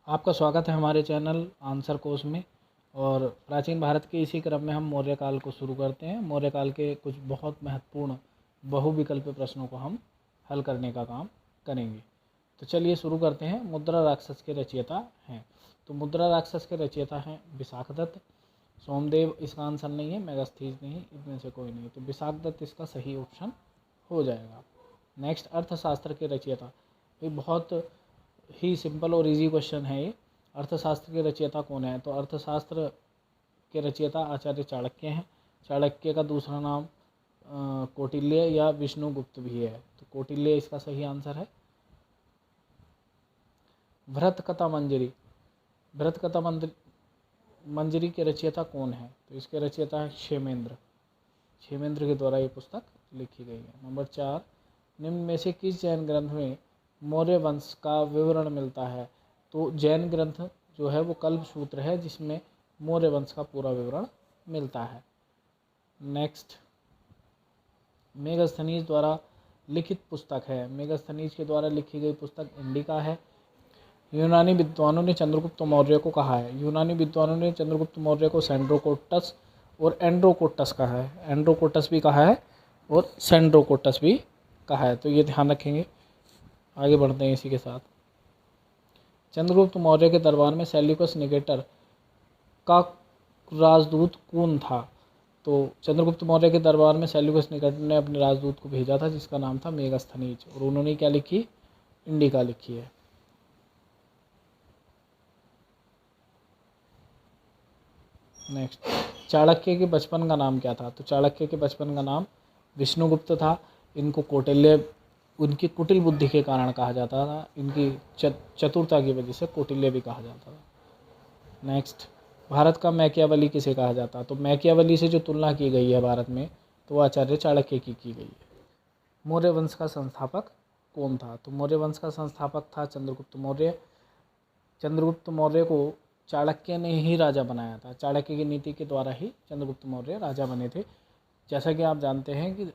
आपका स्वागत है हमारे चैनल आंसर कोर्स में। और प्राचीन भारत के इसी क्रम में हम मौर्य काल को शुरू करते हैं। मौर्य काल के कुछ बहुत महत्वपूर्ण बहुविकल्पीय प्रश्नों को हम हल करने का काम करेंगे। तो चलिए शुरू करते हैं। मुद्रा राक्षस के रचयिता हैं, तो मुद्रा राक्षस के रचयिता हैं विशाखदत्त। सोमदेव इसका आंसर नहीं है, मेगास्थनीज नहीं, इनमें से कोई नहीं, तो विशाखदत्त इसका सही ऑप्शन हो जाएगा। नेक्स्ट, अर्थशास्त्र के रचयिता। ये बहुत ही सिंपल और इजी क्वेश्चन है ये। अर्थशास्त्र के रचयिता कौन है? तो अर्थशास्त्र के रचयिता आचार्य चाणक्य हैं। चाणक्य का दूसरा नाम कौटिल्य या विष्णुगुप्त भी है, तो कौटिल्य इसका सही आंसर है। भरत कथा मंजरी, भरत कथा मंजरी के रचयिता कौन है? तो इसके रचयिता है क्षेमेंद्र। क्षेमेंद्र के द्वारा ये पुस्तक लिखी गई है। नंबर 4, निम्न में से किस जैन ग्रंथ में मौर्य वंश का विवरण मिलता है? तो जैन ग्रंथ जो है वो कल्पसूत्र है, जिसमें मौर्य वंश का पूरा विवरण मिलता है। नेक्स्ट, मेगास्थनीज द्वारा लिखित पुस्तक है। मेगास्थनीज के द्वारा लिखी गई पुस्तक इंडिका है। यूनानी विद्वानों ने चंद्रगुप्त मौर्य को कहा है। यूनानी विद्वानों ने चंद्रगुप्त मौर्य को सेंड्रोकोटस और एंड्रोकोटस कहा है। एंड्रोकोटस भी कहा है और सेंड्रोकोटस भी कहा है, तो ये ध्यान रखेंगे। आगे बढ़ते हैं इसी के साथ। चंद्रगुप्त मौर्य के दरबार में सेल्यूकस निकेटर का राजदूत कौन था? तो चंद्रगुप्त मौर्य के दरबार में सेल्यूकस निकेटर ने अपने राजदूत को भेजा था, जिसका नाम था मेगास्थनीज, और उन्होंने क्या लिखी? इंडिका लिखी है। नेक्स्ट, चाणक्य के बचपन का नाम क्या था? तो चाणक्य के बचपन का नाम विष्णुगुप्त था। इनको कौटिल्य, उनकी कुटिल बुद्धि के कारण कहा जाता था। इनकी चतुरता की वजह से कौटिल्य भी कहा जाता था। नेक्स्ट, भारत का मैकियावली किसे कहा जाता? तो मैकियावली से जो तुलना की गई है भारत में, तो वो आचार्य चाणक्य की गई है। मौर्य वंश का संस्थापक कौन था? तो मौर्य वंश का संस्थापक था चंद्रगुप्त मौर्य। चंद्रगुप्त मौर्य को चाणक्य ने ही राजा बनाया था। चाणक्य की नीति के द्वारा ही चंद्रगुप्त मौर्य राजा बने थे। जैसा कि आप जानते हैं कि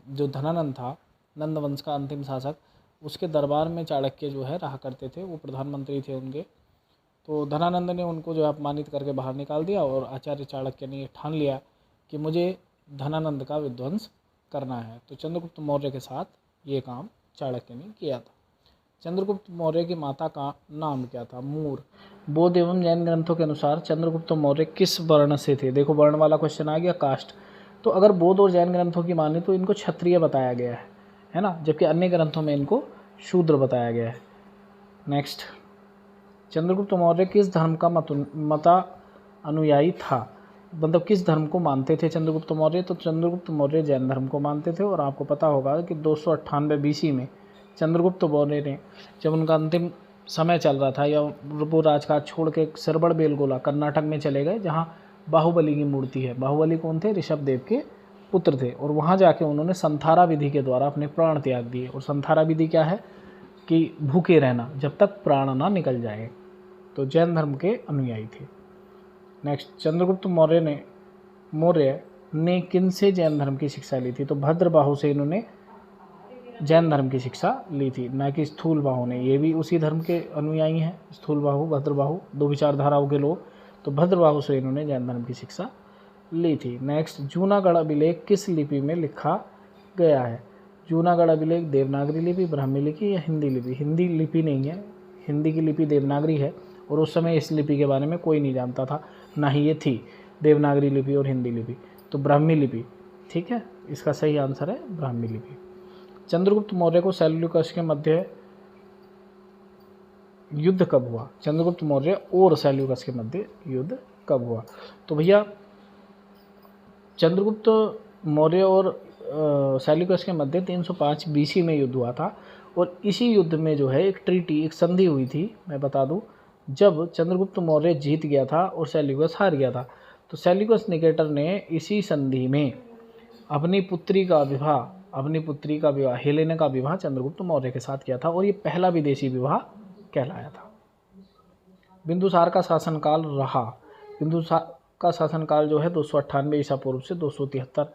जो धनानंद था, नंद वंश का अंतिम शासक, उसके दरबार में चाणक्य जो है रहा करते थे, वो प्रधानमंत्री थे उनके। तो धनानंद ने उनको जो है अपमानित करके बाहर निकाल दिया, और आचार्य चाणक्य ने ये ठान लिया कि मुझे धनानंद का विध्वंस करना है। तो चंद्रगुप्त मौर्य के साथ ये काम चाणक्य ने किया था। चंद्रगुप्त मौर्य की माता का नाम क्या था? मूर। बौद्ध एवं जैन ग्रंथों के अनुसार चंद्रगुप्त मौर्य किस वर्ण से थे? देखो, वर्ण वाला क्वेश्चन आ गया, कास्ट। तो अगर बौद्ध और जैन ग्रंथों की माने तो इनको क्षत्रिय बताया गया है ना, जबकि अन्य ग्रंथों में इनको शूद्र बताया गया है। नेक्स्ट, चंद्रगुप्त मौर्य किस धर्म का मता अनुयायी था? मतलब किस धर्म को मानते थे चंद्रगुप्त मौर्य? तो चंद्रगुप्त मौर्य जैन धर्म को मानते थे। और आपको पता होगा कि 298 BC में चंद्रगुप्त मौर्य ने, जब उनका अंतिम समय चल रहा था, या वो राजकाज छोड़ के सरबड़ बेलगोला कर्नाटक में चले गए, जहाँ बाहुबली की मूर्ति है। बाहुबली कौन थे? ऋषभदेव के पुत्र थे। और वहाँ जाके उन्होंने संथारा विधि के द्वारा अपने प्राण त्याग दिए। और संथारा विधि क्या है? कि भूखे रहना जब तक प्राण ना निकल जाए। तो जैन धर्म के अनुयायी थे। नेक्स्ट, चंद्रगुप्त मौर्य ने किन से जैन धर्म की शिक्षा ली थी? तो भद्रबाहु से इन्होंने जैन धर्म की शिक्षा ली थी, ना कि स्थूलबाहु ने। ये भी उसी धर्म के अनुयायी हैं, स्थूलबाहु, भद्रबाहु, दो विचारधाराओं के लोग। तो भद्रबाहु से इन्होंने जैन धर्म की शिक्षा ली थी। नेक्स्ट, जूनागढ़ अभिलेख किस लिपि में लिखा गया है? जूनागढ़ अभिलेख देवनागरी लिपि, ब्राह्मी लिपि या हिंदी लिपि? हिंदी लिपि नहीं है, हिंदी की लिपि देवनागरी है। और उस समय इस लिपि के बारे में कोई नहीं जानता था, ना ही ये थी देवनागरी लिपि और हिंदी लिपि। तो ब्राह्मी लिपि, ठीक है, इसका सही आंसर है ब्राह्मी लिपि। चंद्रगुप्त मौर्य को सेल्यूकस के मध्य युद्ध कब हुआ? चंद्रगुप्त मौर्य और सेल्यूकस के मध्य युद्ध कब हुआ? तो भैया, चंद्रगुप्त मौर्य और सेल्यूकस के मध्य 305 BC में युद्ध हुआ था। और इसी युद्ध में जो है एक ट्रीटी, एक संधि हुई थी, मैं बता दूं, जब चंद्रगुप्त मौर्य जीत गया था और सेल्यूकस हार गया था। तो सेल्यूकस निकेटर ने इसी संधि में अपनी पुत्री का विवाह, हेलेना का विवाह चंद्रगुप्त मौर्य के साथ किया था। और ये पहला विदेशी विवाह कहलाया था। बिंदुसार का शासनकाल रहा। बिंदुसार का शासनकाल जो है 298 ईसा पूर्व से 273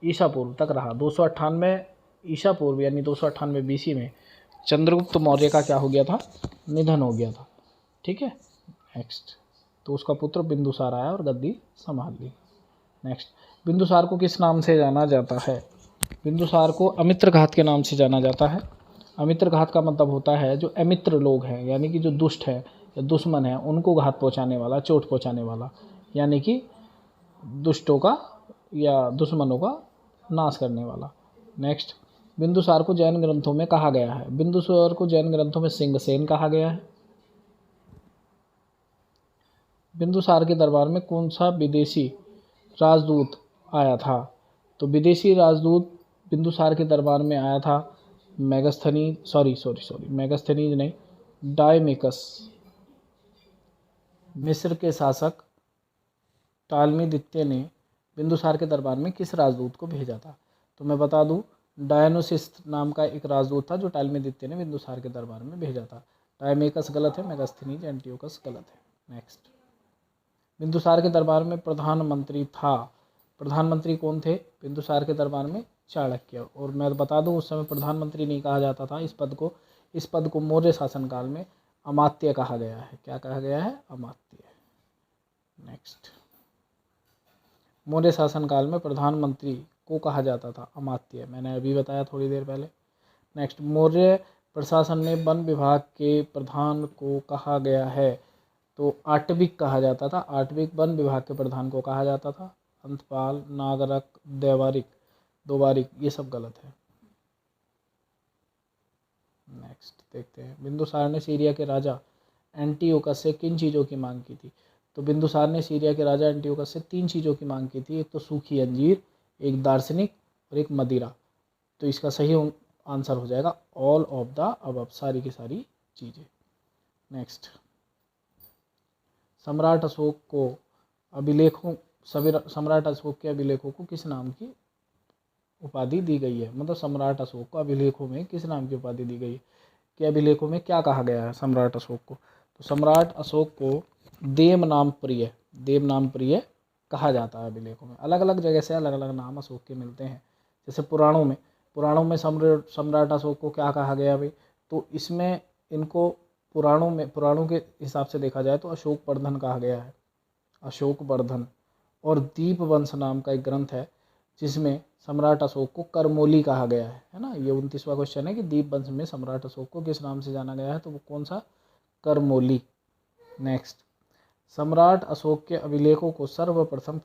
ईसा पूर्व तक रहा। 298 ईसा पूर्व यानी 298 BC में चंद्रगुप्त मौर्य का क्या हो गया था? निधन हो गया था। ठीक है। नेक्स्ट, तो उसका पुत्र बिंदुसार आया और गद्दी संभाल ली। नेक्स्ट, बिंदुसार को किस नाम से जाना जाता है? बिंदुसार को अमित्र घात के नाम से जाना जाता है। अमित्र घात का मतलब होता है जो अमित्र लोग हैं, यानी कि जो दुष्ट है या दुश्मन है, उनको घात पहुंचाने वाला, चोट पहुंचाने वाला, यानी कि दुष्टों का या दुश्मनों का नाश करने वाला। नेक्स्ट, बिंदुसार को जैन ग्रंथों में कहा गया है। बिंदुसार को जैन ग्रंथों में सिंहसेन कहा गया है। बिंदुसार के दरबार में कौन सा विदेशी राजदूत आया था? तो विदेशी राजदूत बिंदुसार के दरबार में आया था मेगस्थनीज नहीं, डायमेकस। मिस्र के शासक टालमी द्वितीय ने बिंदुसार के दरबार में किस राजदूत को भेजा था? तो मैं बता दूं, डायनोसिस नाम का एक राजदूत था जो टालमी द्वितीय ने बिंदुसार के दरबार में भेजा था। डायमेकस गलत है, मेगस्थनीज एंटियोकस गलत है। नेक्स्ट, बिंदुसार के दरबार में प्रधानमंत्री था, प्रधानमंत्री कौन थे बिंदुसार के दरबार में? चाणक्य। और मैं बता दूं, उस समय प्रधानमंत्री नहीं कहा जाता था, इस पद को मौर्य शासनकाल में अमात्य कहा गया है। क्या कहा गया है? अमात्य। नेक्स्ट, मौर्य शासनकाल में प्रधानमंत्री को कहा जाता था अमात्य, मैंने अभी बताया थोड़ी देर पहले। नेक्स्ट, मौर्य प्रशासन में वन विभाग के प्रधान को कहा गया है, तो आटविक कहा जाता था। आटविक वन विभाग के प्रधान को कहा जाता था। अंतपाल, नागरक, दोबारिक, ये सब गलत है। नेक्स्ट देखते हैं, बिंदुसार ने सीरिया के राजा एंटियोकस से किन चीज़ों की मांग की थी? तो बिंदुसार ने सीरिया के राजा एंटियोकस से 3 चीज़ों की मांग की थी। एक तो सूखी अंजीर, एक दार्शनिक और एक मदिरा। तो इसका सही आंसर हो जाएगा ऑल ऑफ द अबव, सारी की सारी चीज़ें। नेक्स्ट, सम्राट अशोक के अभिलेखों को किस नाम की उपाधि दी गई है? मतलब सम्राट अशोक को अभिलेखों में किस नाम की उपाधि दी गई है? कि अभिलेखों में क्या कहा गया है सम्राट अशोक को? तो सम्राट अशोक को देव नाम प्रिय कहा जाता है अभिलेखों में। अलग अलग जगह से अलग अलग नाम अशोक के मिलते हैं। जैसे पुराणों में सम्राट अशोक को क्या कहा गया भाई? तो इसमें इनको पुराणों के हिसाब से देखा जाए तो अशोक वर्धन कहा गया है, अशोक वर्धन। और दीप वंश नाम का एक ग्रंथ है जिसमें सम्राट अशोक को करमोली कहा गया है ना। ये 29वां क्वेश्चन है कि दीप वंश में सम्राट अशोक को किस नाम से जाना गया है? तो वो कौन सा? करमोली। नेक्स्ट, सम्राट अशोक के अभिलेखों को सर्वप्रथम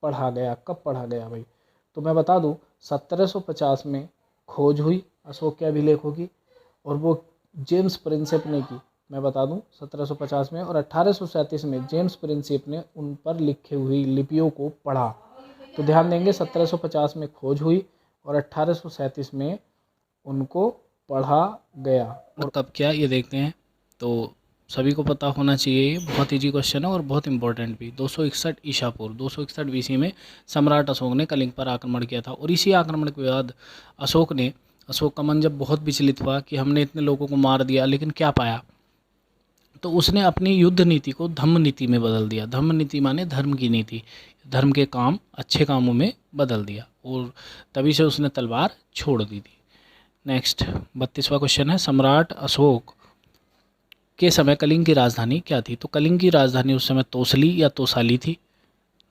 पढ़ा गया, कब पढ़ा गया भाई? तो मैं बता दूं, 1750 में खोज हुई अशोक के अभिलेखों की, और वो जेम्स प्रिंसेप ने की। मैं बता दूं 1750 में, और 1837 में जेम्स प्रिंसेप ने उन पर लिखी हुई लिपियों को पढ़ा। तो ध्यान देंगे, 1750 में खोज हुई और 1837 में उनको पढ़ा गया। और कब क्या ये देखते हैं। तो सभी को पता होना चाहिए, ये बहुत ईजी क्वेश्चन है और बहुत इंपॉर्टेंट भी। 261 ईसापुर 261 BC में सम्राट अशोक ने कलिंग पर आक्रमण किया था। और इसी आक्रमण के बाद अशोक का मन जब बहुत विचलित हुआ कि हमने इतने लोगों को मार दिया, लेकिन क्या पाया, तो उसने अपनी युद्ध नीति को धम्म नीति में बदल दिया। धम्म नीति माने धर्म की नीति, धर्म के काम अच्छे कामों में बदल दिया, और तभी से उसने तलवार छोड़ दी थी। नेक्स्ट 32वां क्वेश्चन है, सम्राट अशोक के समय कलिंग की राजधानी क्या थी? तो कलिंग की राजधानी उस समय तोसली या तोसाली थी।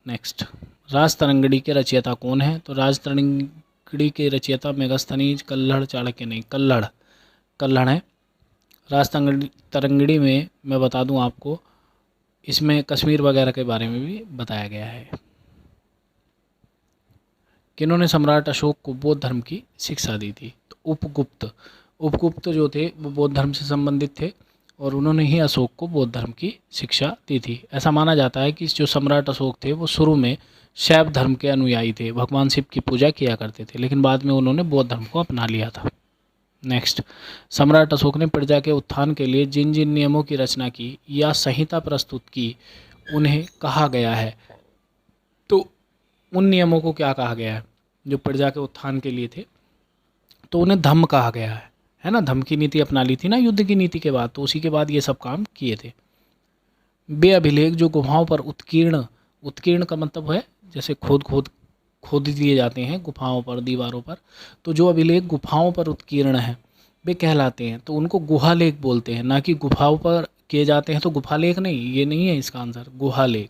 नेक्स्ट, राजतरंगिणी के रचयिता कौन है? तो राजतरंगिणी के रचयिता मेगस्थनीज, कल्हड़, चाणक्य नहीं, कल्हड़ है। राजतरंगिणी में मैं बता दूं आपको, इसमें कश्मीर वगैरह के बारे में भी बताया गया है। किन्होंने सम्राट अशोक को बौद्ध धर्म की शिक्षा दी थी? तो उपगुप्त जो थे वो बौद्ध धर्म से संबंधित थे, और उन्होंने ही अशोक को बौद्ध धर्म की शिक्षा दी थी। ऐसा माना जाता है कि जो सम्राट अशोक थे वो शुरू में शैव धर्म के अनुयायी थे, भगवान शिव की पूजा किया करते थे, लेकिन बाद में उन्होंने बौद्ध धर्म को अपना लिया था। नेक्स्ट, सम्राट अशोक ने प्रजा के उत्थान के लिए जिन जिन नियमों की रचना की या संहिता प्रस्तुत की उन्हें कहा गया है? तो उन नियमों को क्या कहा गया है जो प्रजा के उत्थान के लिए थे? तो उन्हें धम्म कहा गया है ना। धम्म की नीति अपना ली थी ना युद्ध की नीति के बाद, तो उसी के बाद ये सब काम किए थे। वे अभिलेख जो गुफाओं पर उत्कीर्ण का मतलब है जैसे खोद दिए जाते हैं गुफाओं पर, दीवारों पर, तो जो अभिलेख गुफाओं पर उत्कीर्ण है वे कहलाते हैं। तो उनको गुहालेख बोलते हैं, ना कि गुफाओं पर किए जाते हैं, तो गुफालेख नहीं, ये नहीं है इसका आंसर, गुहालेख।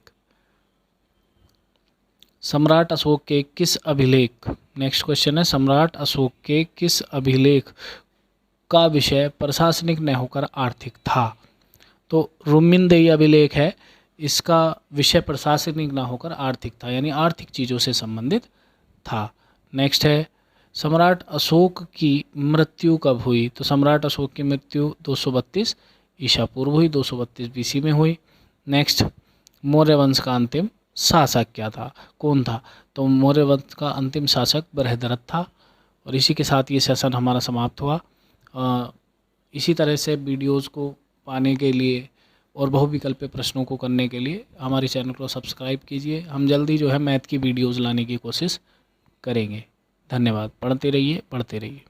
सम्राट अशोक के किस अभिलेख, नेक्स्ट क्वेश्चन है, सम्राट अशोक के किस अभिलेख का विषय प्रशासनिक न होकर आर्थिक था? तो रुमिनदेई अभिलेख है, इसका विषय प्रशासनिक ना होकर आर्थिक था, यानी आर्थिक चीज़ों से संबंधित था। नेक्स्ट है, सम्राट अशोक की मृत्यु कब हुई? तो सम्राट अशोक की मृत्यु 232 ईसा पूर्व हुई, 232 बीसी में हुई। नेक्स्ट, मौर्य वंश का अंतिम शासक क्या था, कौन था? तो मौर्य वंश का अंतिम शासक बृहद्रथ था। और इसी के साथ ये सेशन हमारा समाप्त हुआ। इसी तरह से वीडियोज़ को पाने के लिए और बहुविकल्पीय प्रश्नों को करने के लिए हमारे चैनल को सब्सक्राइब कीजिए। हम जल्दी जो है मैथ की वीडियोज़ लाने की कोशिश करेंगे। धन्यवाद। पढ़ते रहिए, पढ़ते रहिए।